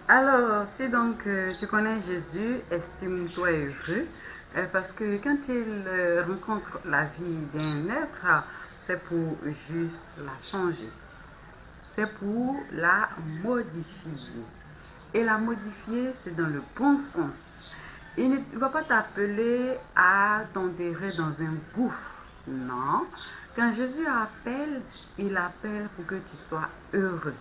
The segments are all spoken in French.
Alors, si donc tu connais Jésus, estime-toi heureux, parce que quand il rencontre la vie d'un être, c'est pour juste la changer. C'est pour la modifier. Et la modifier, c'est dans le bon sens. Il ne va pas t'appeler à t'enterrer dans un gouffre. Non. Quand Jésus appelle, il appelle pour que tu sois heureux.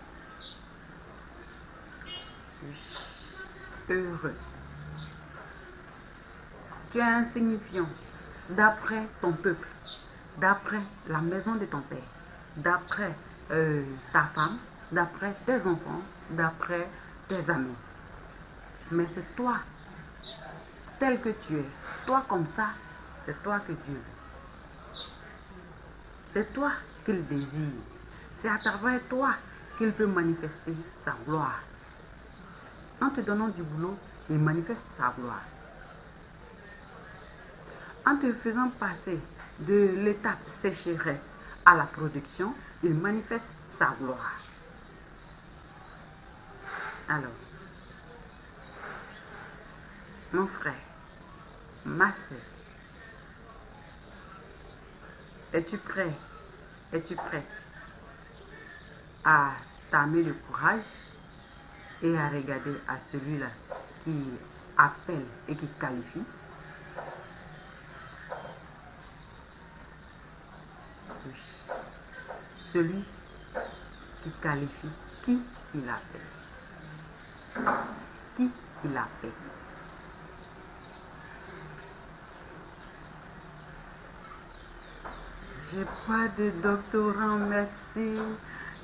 Heureux. Tu es insignifiant d'après ton peuple, d'après la maison de ton père, d'après ta femme, d'après tes enfants, d'après tes amis. Mais c'est toi, tel que tu es, toi comme ça, c'est toi que Dieu veut. C'est toi qu'il désire. C'est à travers toi qu'il peut manifester sa gloire. En te donnant du boulot, il manifeste sa gloire. En te faisant passer de l'étape sécheresse à la production, il manifeste sa gloire. Alors, mon frère, ma soeur, es-tu prêt? Es-tu prête à t'armer le courage et à regarder à celui-là qui appelle et qui qualifie? Celui qui qualifie, qui il appelle. Qui il appelle. J'ai pas de doctorat en médecine,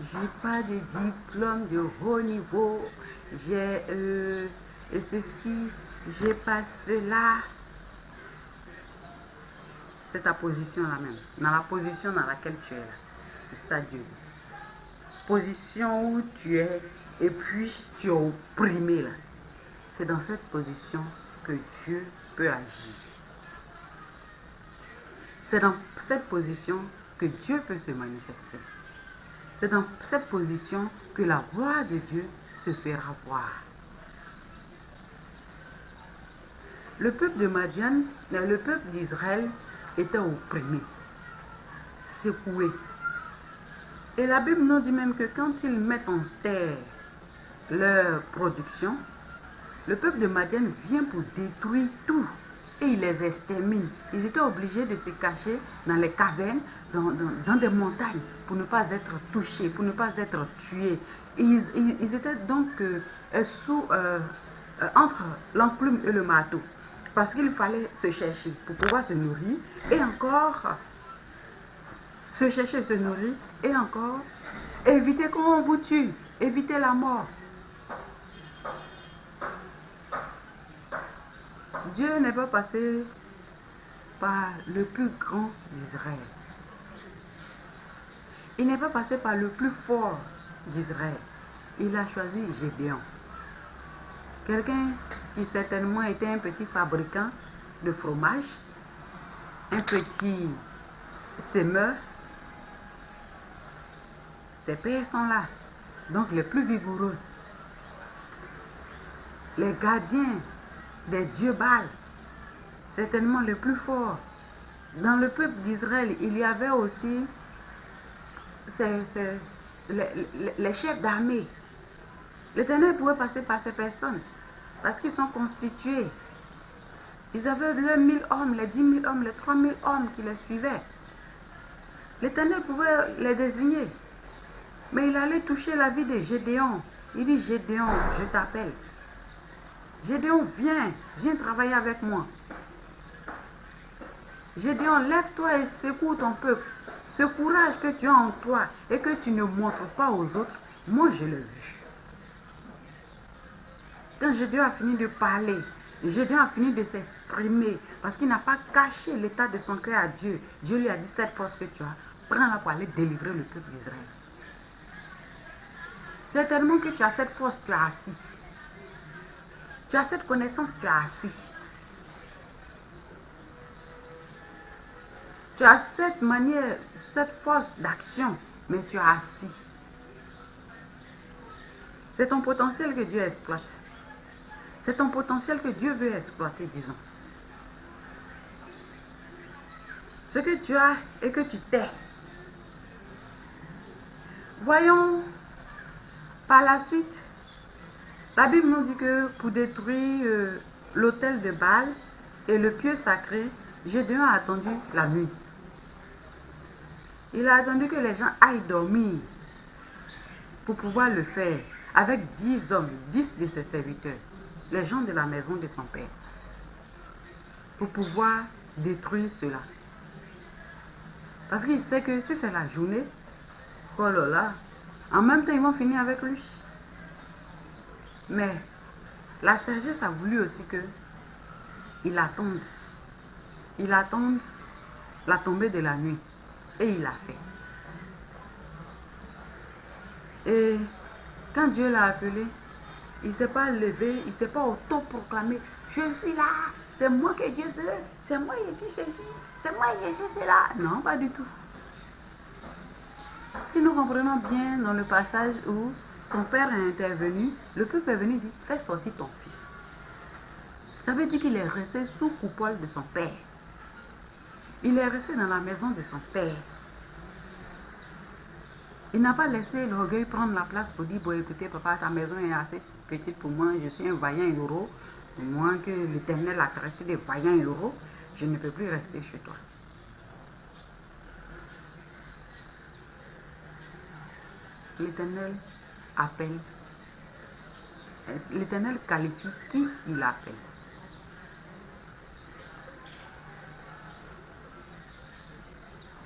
j'ai pas de diplôme de haut niveau, j'ai ceci, j'ai pas cela. C'est ta position là même, dans la position dans laquelle tu es là. C'est ça Dieu. Position où tu es et puis tu es opprimé là. C'est dans cette position que Dieu peut agir. C'est dans cette position que Dieu peut se manifester. C'est dans cette position que la gloire de Dieu se fera voir. Le peuple de Madian, le peuple d'Israël était opprimé, secoué. Et la Bible nous dit même que quand ils mettent en terre leur production, le peuple de Madian vient pour détruire tout. Et il les extermine. Ils étaient obligés de se cacher dans les cavernes, dans des montagnes, pour ne pas être touchés, pour ne pas être tués. Ils étaient donc entre l'enclume et le marteau. Parce qu'il fallait se chercher pour pouvoir se nourrir. Et encore, se chercher, se nourrir. Et encore, éviter qu'on vous tue. Éviter la mort. Dieu n'est pas passé par le plus grand d'Israël. Il n'est pas passé par le plus fort d'Israël. Il a choisi Gédéon. Quelqu'un qui certainement était un petit fabricant de fromage, un petit semeur. Ses pères sont là, donc les plus vigoureux. Les gardiens des dieux Baal, certainement les plus forts. Dans le peuple d'Israël, il y avait aussi les chefs d'armée. L'Éternel pouvait passer par ces personnes parce qu'ils sont constitués. Ils avaient les 1000 hommes, les 10 000 hommes, les 3000 hommes qui les suivaient. L'Éternel pouvait les désigner. Mais il allait toucher la vie de Gédéon. Il dit, Gédéon, je t'appelle. Gédéon, viens travailler avec moi. Gédéon, lève-toi et secoue ton peuple. Ce courage que tu as en toi et que tu ne montres pas aux autres, moi je l'ai vu. Quand Gédéon a fini de parler, Gédéon a fini de s'exprimer parce qu'il n'a pas caché l'état de son cœur à Dieu. Dieu lui a dit, cette force que tu as, prends-la pour aller délivrer le peuple d'Israël. Certainement que tu as cette force, tu as assis. Tu as cette connaissance, tu as assis. Tu as cette manière, cette force d'action, mais tu as assis. C'est ton potentiel que Dieu exploite. C'est ton potentiel que Dieu veut exploiter, disons. Ce que tu as et que tu t'es. Voyons par la suite. La Bible nous dit que pour détruire l'autel de Baal et le pieu sacré, Gédéon a attendu la nuit. Il a attendu que les gens aillent dormir pour pouvoir le faire avec 10 hommes, 10 de ses serviteurs, les gens de la maison de son père, pour pouvoir détruire cela. Parce qu'il sait que si c'est la journée, oh là là, en même temps ils vont finir avec lui. Mais la sagesse a voulu aussi que il attende la tombée de la nuit. Et il l'a fait. Et quand Dieu l'a appelé, il ne s'est pas levé, il ne s'est pas autoproclamé. Je suis là, c'est moi que Dieu veut, c'est moi je suis ceci, c'est moi je suis cela. Non, pas du tout. Si nous comprenons bien dans le passage où son père est intervenu, le peuple est venu dire, fais sortir ton fils. Ça veut dire qu'il est resté sous coupole de son père. Il est resté dans la maison de son père. Il n'a pas laissé l'orgueil prendre la place pour dire, bon écoutez papa, ta maison est assez petite pour moi, je suis un vaillant héros. Moi que l'Éternel a traité de vaillant héros, je ne peux plus rester chez toi. L'Éternel appelle. L'Éternel qualifie qui il appelle.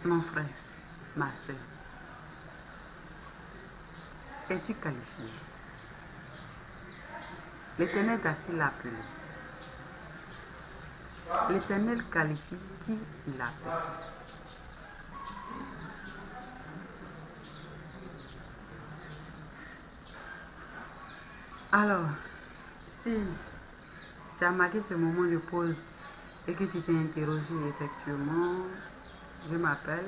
Mon frère, ma soeur, es-tu qualifié? L'Éternel t'a-t-il appelé? L'Éternel qualifie qui il appelle. Alors, si tu as marqué ce moment de pause et que tu t'es interrogé effectivement, je m'appelle,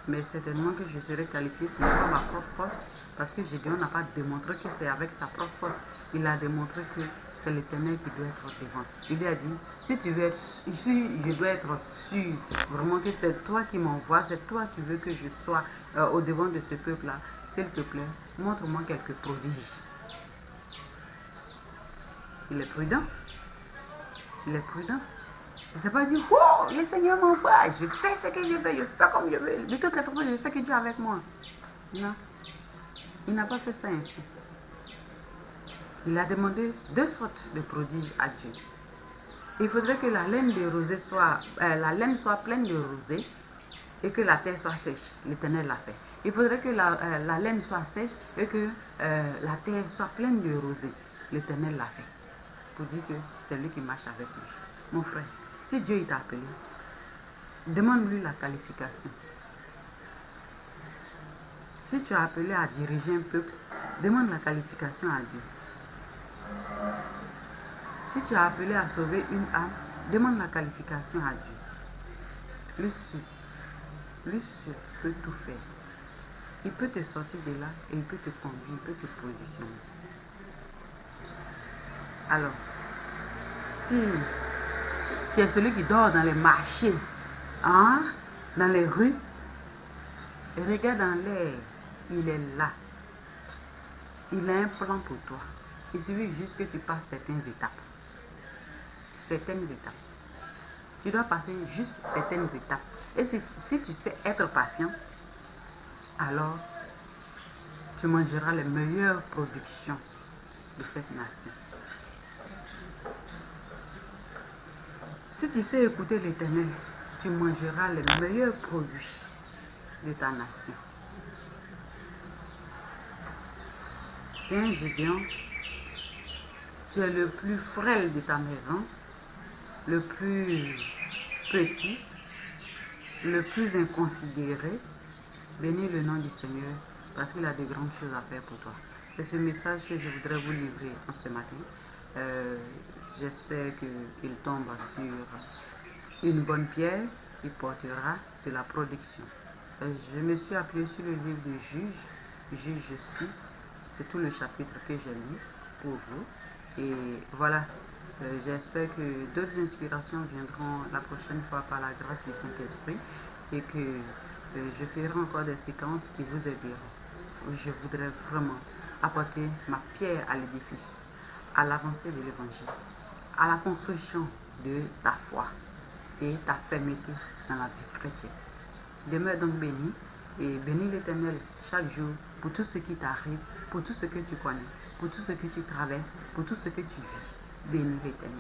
mais certainement que je serai qualifié, ce n'est pas ma propre force, parce que Gédéon n'a pas démontré que c'est avec sa propre force. Il a démontré que c'est l'Éternel qui doit être devant. Il lui a dit, si tu veux être, si je dois être sûr vraiment que c'est toi qui m'envoies, c'est toi qui veux que je sois au devant de ce peuple-là, s'il te plaît, montre-moi quelques prodiges. Il est prudent. Il est prudent. Il ne s'est pas dit, oh, le Seigneur m'envoie, je fais ce que je veux, je fais comme je veux. De toutes les façons, je sais que Dieu est avec moi. Non. Il n'a pas fait ça ainsi. Il a demandé 2 sortes de prodiges à Dieu. Il faudrait que la laine de rosée soit, la laine soit pleine de rosée et que la terre soit sèche. L'Éternel l'a fait. Il faudrait que la laine soit sèche et que la terre soit pleine de rosée. L'Éternel l'a fait. Pour dire que c'est lui qui marche avec lui. Mon frère, si Dieu t'a appelé, demande-lui la qualification. Si tu as appelé à diriger un peuple, demande la qualification à Dieu. Si tu as appelé à sauver une âme, demande la qualification à Dieu. Lui seul peut tout faire. Il peut te sortir de là et il peut te conduire, il peut te positionner. Alors, si tu es celui qui dort dans les marchés, hein, dans les rues, regarde dans l'air, il est là. Il a un plan pour toi. Il suffit juste que tu passes certaines étapes. Certaines étapes. Tu dois passer juste certaines étapes. Et si tu sais être patient, alors tu mangeras les meilleures productions de cette nation. Si tu sais écouter l'Éternel, tu mangeras les meilleurs produits de ta nation. Tiens, Gédéon, tu es le plus frêle de ta maison, le plus petit, le plus inconsidéré. Bénis le nom du Seigneur parce qu'il a de grandes choses à faire pour toi. C'est ce message que je voudrais vous livrer en ce matin. J'espère qu'il tombe sur une bonne pierre qui portera de la production. Je me suis appuyé sur le livre de Juge 6, C'est tout le chapitre que j'ai lu pour vous. Et voilà, j'espère que d'autres inspirations viendront la prochaine fois par la grâce du Saint-Esprit et que je ferai encore des séquences qui vous aideront. Je voudrais vraiment apporter ma pierre à l'édifice, à l'avancée de l'évangile, à la construction de ta foi et ta fermeté dans la vie chrétienne. Demeure donc béni et bénis l'Éternel chaque jour pour tout ce qui t'arrive, pour tout ce que tu connais, pour tout ce que tu traverses, pour tout ce que tu vis. Bénis l'Éternel,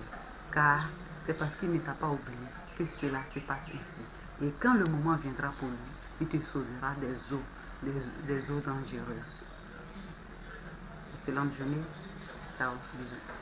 car c'est parce qu'il ne t'a pas oublié que cela se passe ainsi. Et quand le moment viendra pour lui, il te sauvera des eaux dangereuses. Excellente journée. Ciao, bisous.